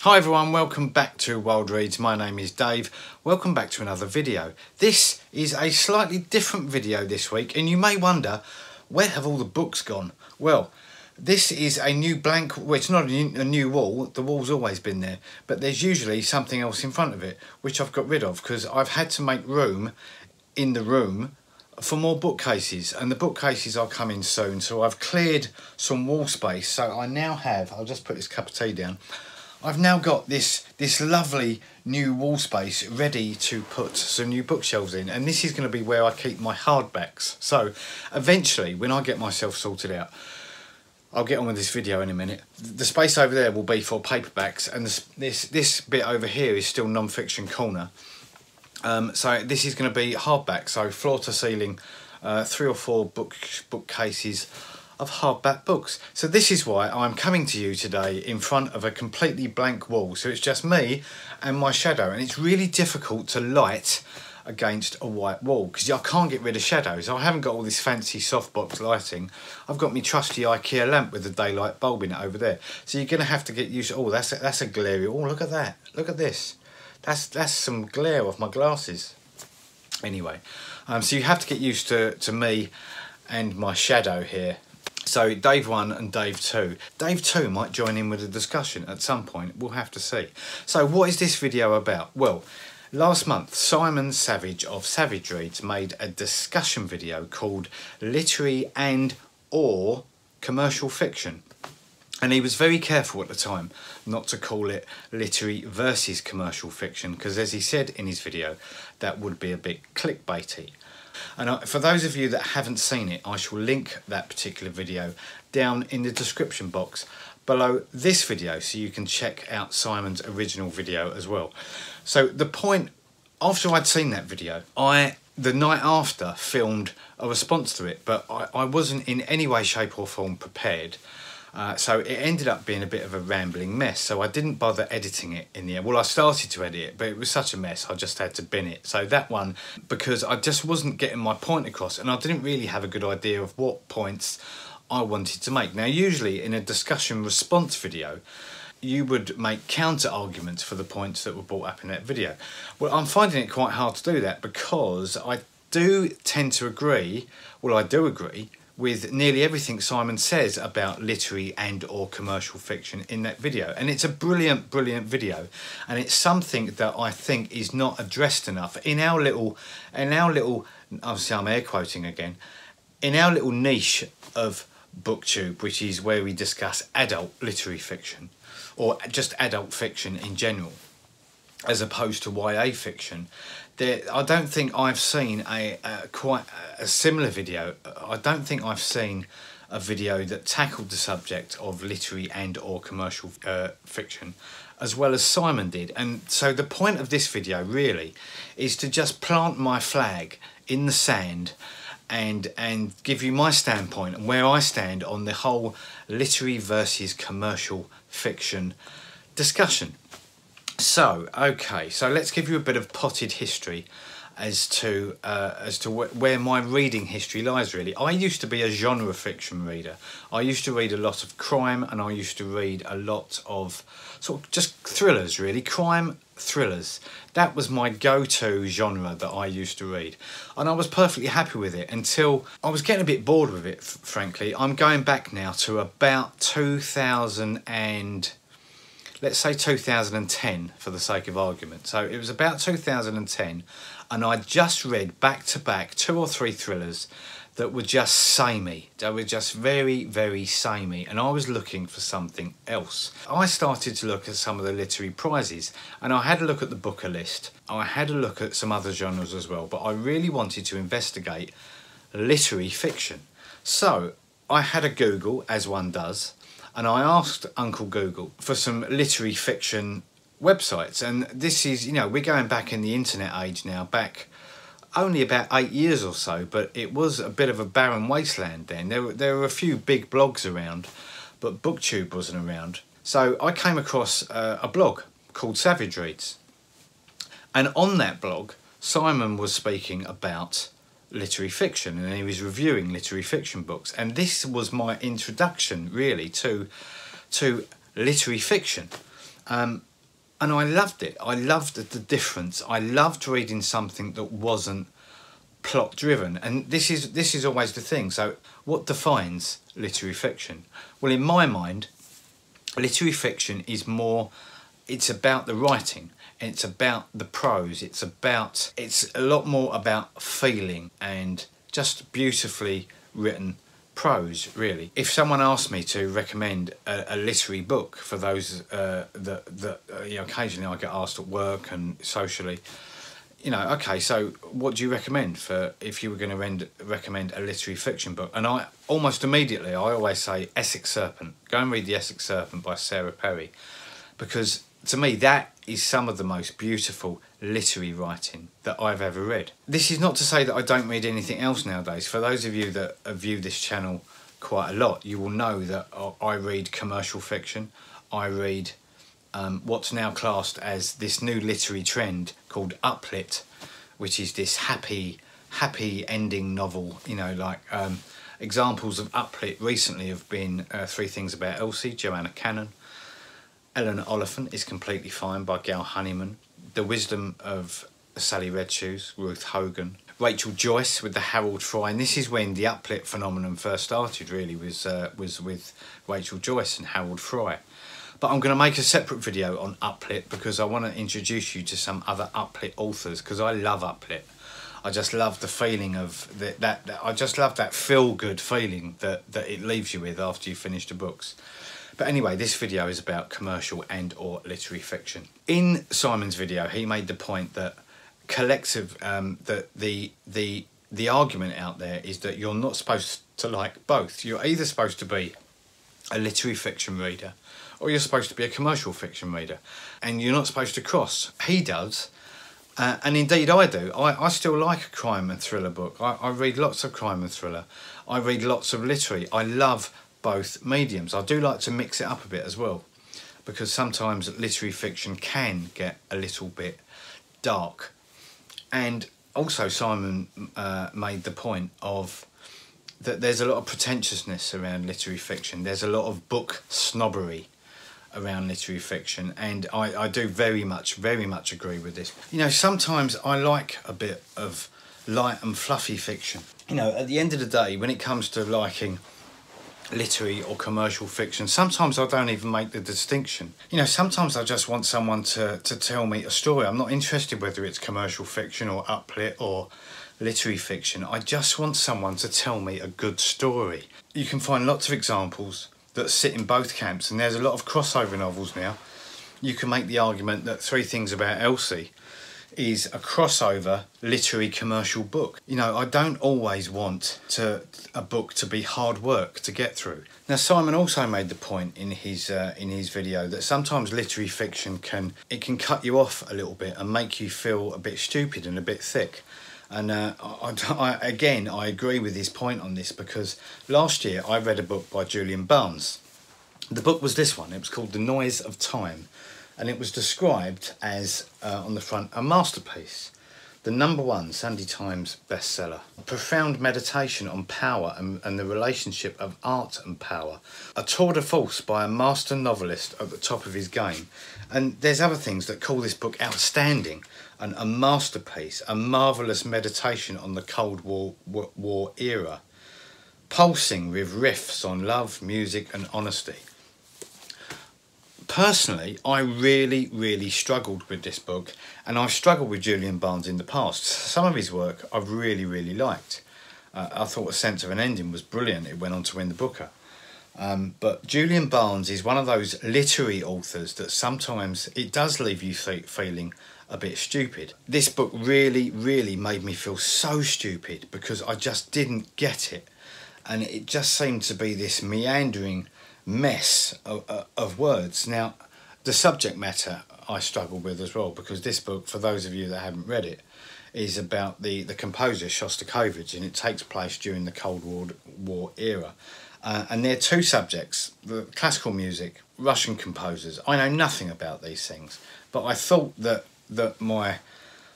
Hi everyone, welcome back to Wilde Reads. My name is Dave. Welcome back to another video. This is a slightly different video this week, and you may wonder, where have all the books gone? Well, this is a new blank, well, it's not a new wall, the wall's always been there, but there's usually something else in front of it, which I've got rid of because I've had to make room in the room for more bookcases, and the bookcases are coming soon. So I've cleared some wall space, so I now have, I'll just put this cup of tea down, I've now got this lovely new wall space ready to put some new bookshelves in, and this is going to be where I keep my hardbacks. So eventually, when I get myself sorted out, I'll get on with this video in a minute. The space over there will be for paperbacks, and this bit over here is still non-fiction corner. So this is going to be hardback, so floor to ceiling, 3 or 4 bookcases of hardback books. So this is why I'm coming to you today in front of a completely blank wall. So it's just me and my shadow, and it's really difficult to light against a white wall because I can't get rid of shadows. I haven't got all this fancy softbox lighting. I've got my trusty IKEA lamp with the daylight bulb in it over there. So you're going to have to get used to, oh, that's a glare. Oh, look at that. Look at this. That's some glare off my glasses. Anyway, so you have to get used to me and my shadow here. So Dave 1 and Dave 2. Dave 2 might join in with a discussion at some point, we'll have to see. So what is this video about? Well, last month Simon Savidge of Savidge Reads made a discussion video called Literary and or Commercial Fiction. And he was very careful at the time not to call it literary versus commercial fiction, because as he said in his video, that would be a bit clickbaity. And for those of you that haven't seen it, I shall link that particular video down in the description box below this video, so you can check out Simon's original video as well. So the point, after I'd seen that video, the night after filmed a response to it, but I wasn't in any way, shape or form prepared. So it ended up being a bit of a rambling mess, so I didn't bother editing it in the end. Well, I started to edit it, but it was such a mess I just had to bin it. So that one, because I just wasn't getting my point across, and I didn't really have a good idea of what points I wanted to make. Now usually in a discussion response video you would make counter arguments for the points that were brought up in that video. Well, I'm finding it quite hard to do that because I do tend to agree, well, I do agree with nearly everything Simon says about literary and or commercial fiction in that video. And it's a brilliant video, and it's something that I think is not addressed enough in our little, obviously I'm air quoting again, in our little niche of BookTube, which is where we discuss adult literary fiction or just adult fiction in general, as opposed to YA fiction. I don't think I've seen quite a similar video. I don't think I've seen a video that tackled the subject of literary and or commercial fiction as well as Simon did. And so the point of this video really is to just plant my flag in the sand and give you my standpoint and where I stand on the whole literary versus commercial fiction discussion. So, okay, so let's give you a bit of potted history as to where my reading history lies, really. I used to be a genre fiction reader. I used to read a lot of crime, and I used to read a lot of sort of just thrillers, really, crime thrillers. That was my go-to genre that I used to read, and I was perfectly happy with it until I was getting a bit bored with it, frankly. I'm going back now to about 2000 and... let's say 2010 for the sake of argument. So it was about 2010, and I just read back to back 2 or 3 thrillers that were just samey. They were just very samey, and I was looking for something else. I started to look at some of the literary prizes, and I had a look at the Booker list. I had a look at some other genres as well, but I really wanted to investigate literary fiction. So I had a Google, as one does, and I asked Uncle Google for some literary fiction websites. And this is, you know, we're going back in the internet age now, back only about 8 years or so, but it was a bit of a barren wasteland then. There were a few big blogs around, but BookTube wasn't around. So I came across a blog called Savidge Reads. And on that blog, Simon was speaking about literary fiction, and he was reviewing literary fiction books, and this was my introduction really to literary fiction. And I loved it. I loved the difference. I loved reading something that wasn't plot driven. And this is always the thing. So what defines literary fiction? Well, in my mind, literary fiction is more, it's about the writing, and it's about the prose, it's a lot more about feeling and just beautifully written prose, really. If someone asked me to recommend a literary book, for those that you know, occasionally I get asked at work and socially, you know, okay, so what do you recommend for if you were going to recommend a literary fiction book? And I almost immediately, I always say Essex Serpent. Go and read The Essex Serpent by Sarah Perry, because to me that is some of the most beautiful literary writing that I've ever read. This is not to say that I don't read anything else nowadays. For those of you that view this channel quite a lot, you will know that I read commercial fiction. I read what's now classed as this new literary trend called uplit, which is this happy ending novel. You know, like examples of uplit recently have been Three Things About Elsie, Joanna Cannon. Eleanor Oliphant is Completely Fine by Gail Honeyman. The Wisdom of Sally Redshoes, Ruth Hogan. Rachel Joyce with the Harold Fry, and this is when the uplit phenomenon first started, really, was with Rachel Joyce and Harold Fry. But I'm going to make a separate video on uplit because I want to introduce you to some other uplit authors, because I love uplit. I just love the feeling of I just love that feel-good feeling that it leaves you with after you finish the books. But anyway, this video is about commercial and or literary fiction. In Simon's video, he made the point that that the argument out there is that you're not supposed to like both. You're either supposed to be a literary fiction reader or you're supposed to be a commercial fiction reader, and you're not supposed to cross. He does, and indeed I do. I still like a crime and thriller book. I read lots of crime and thriller. I read lots of literary. I love both mediums. I do like to mix it up a bit as well, because sometimes literary fiction can get a little bit dark. And also Simon made the point of that there's a lot of pretentiousness around literary fiction. There's a lot of book snobbery around literary fiction, and I do very much agree with this. You know, sometimes I like a bit of light and fluffy fiction. You know, at the end of the day, when it comes to liking literary or commercial fiction, sometimes I don't even make the distinction. You know, sometimes I just want someone to tell me a story. I'm not interested whether it's commercial fiction or uplit or literary fiction. I just want someone to tell me a good story. You can find lots of examples that sit in both camps, and there's a lot of crossover novels now. You can make the argument that Three Things About Elsie is a crossover literary commercial book. You know, I don't always want a book to be hard work to get through. Now, Simon also made the point in his video that sometimes literary fiction can cut you off a little bit and make you feel a bit stupid and a bit thick. And again, I agree with his point on this, because last year I read a book by Julian Barnes. The book was this one. It was called The Noise of Time, and it was described as, on the front, a masterpiece. The #1 Sunday Times bestseller. A profound meditation on power and the relationship of art and power. A tour de force by a master novelist at the top of his game. And there's other things that call this book outstanding, and a masterpiece, a marvellous meditation on the Cold War era. Pulsing with riffs on love, music and honesty. Personally, I really struggled with this book, and I've struggled with Julian Barnes in the past. Some of his work I've really liked. I thought A Sense of an Ending was brilliant. It went on to win the Booker. But Julian Barnes is one of those literary authors that sometimes it does leave you feeling a bit stupid. This book really made me feel so stupid, because I just didn't get it. And it just seemed to be this meandering mess of words. Now, the subject matter I struggled with as well, because this book, for those of you that haven't read it, is about the composer Shostakovich, and it takes place during the Cold War era. And there are two subjects: the classical music, Russian composers. I know nothing about these things, but I thought that my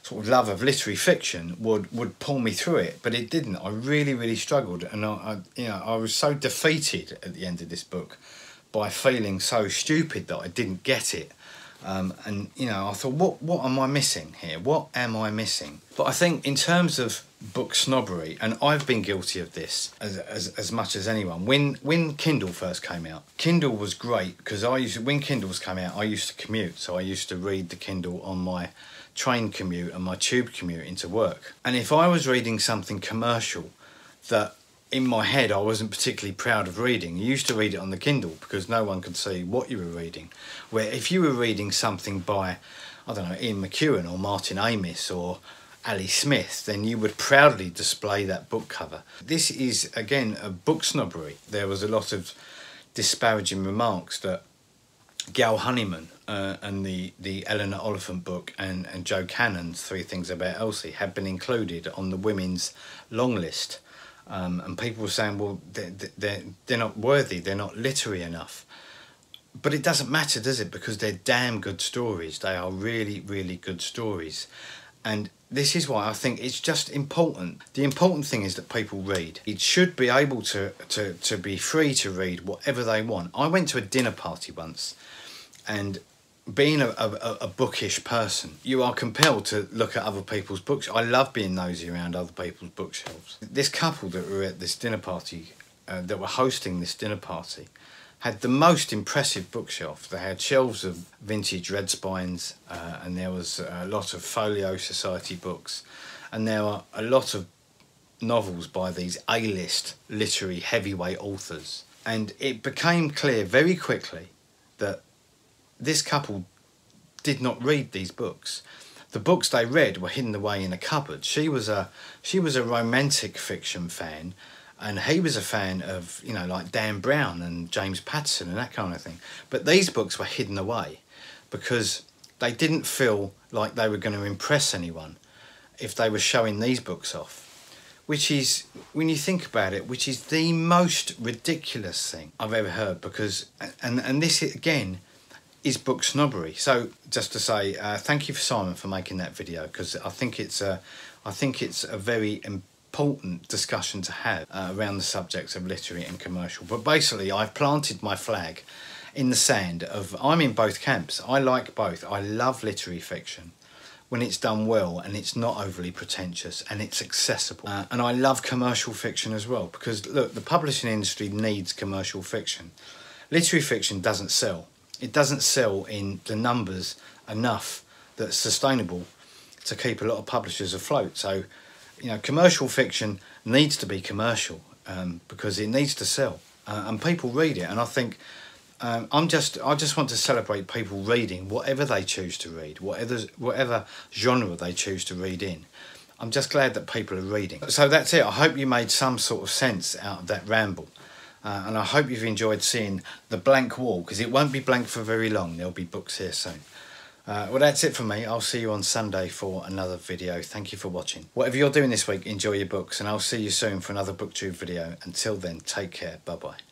sort of love of literary fiction would pull me through it, but it didn't. I really struggled, and I was so defeated at the end of this book by feeling so stupid that I didn't get it. And you know, I thought, what am I missing here? What am I missing? But I think in terms of book snobbery, and I've been guilty of this as much as anyone. When Kindle first came out, Kindle was great because when Kindles came out, I used to commute, so I used to read the Kindle on my train commute and my tube commute into work. And if I was reading something commercial that in my head I wasn't particularly proud of reading, you used to read it on the Kindle because no one could see what you were reading. Where if you were reading something by, I don't know, Ian McEwan or Martin Amis or Ali Smith, then you would proudly display that book cover. This is, again, a book snobbery. There was a lot of disparaging remarks that Gal Honeyman and the Eleanor Oliphant book and Joe Cannon's 3 Things About Elsie had been included on the women's long list. And people were saying, well, they're not worthy, they're not literary enough. But it doesn't matter, does it? Because they're damn good stories. They are really, really good stories. And this is why I think it's just important. The important thing is that people read. It should be able to be free to read whatever they want. I went to a dinner party once, and being a bookish person, you are compelled to look at other people's books. I love being nosy around other people's bookshelves. This couple that were at this dinner party, that were hosting this dinner party, had the most impressive bookshelf. They had shelves of vintage red spines, and there was a lot of Folio Society books, and there were a lot of novels by these A-list literary heavyweight authors. And it became clear very quickly that this couple did not read these books. The books they read were hidden away in a cupboard. She was a romantic fiction fan, and he was a fan of, you know, like Dan Brown and James Patterson and that kind of thing. But these books were hidden away because they didn't feel like they were going to impress anyone if they were showing these books off. Which is, when you think about it, which is the most ridiculous thing I've ever heard, because, and this again is book snobbery. So just to say, thank you for Simon for making that video, because I think it's a very important discussion to have around the subjects of literary and commercial. But basically, I've planted my flag in the sand of, I'm in both camps. I like both. I love literary fiction when it's done well and it's not overly pretentious and it's accessible. And I love commercial fiction as well, because look, the publishing industry needs commercial fiction. Literary fiction doesn't sell. It doesn't sell in the numbers enough that's sustainable to keep a lot of publishers afloat. So, you know, commercial fiction needs to be commercial because it needs to sell, and people read it. And I think I just want to celebrate people reading whatever they choose to read, whatever genre they choose to read in. I'm just glad that people are reading. So that's it. I hope you made some sort of sense out of that ramble. And I hope you've enjoyed seeing the blank wall, because it won't be blank for very long. There'll be books here soon. Well, that's it from me. I'll see you on Sunday for another video. Thank you for watching. Whatever you're doing this week, enjoy your books, and I'll see you soon for another BookTube video. Until then, take care. Bye-bye.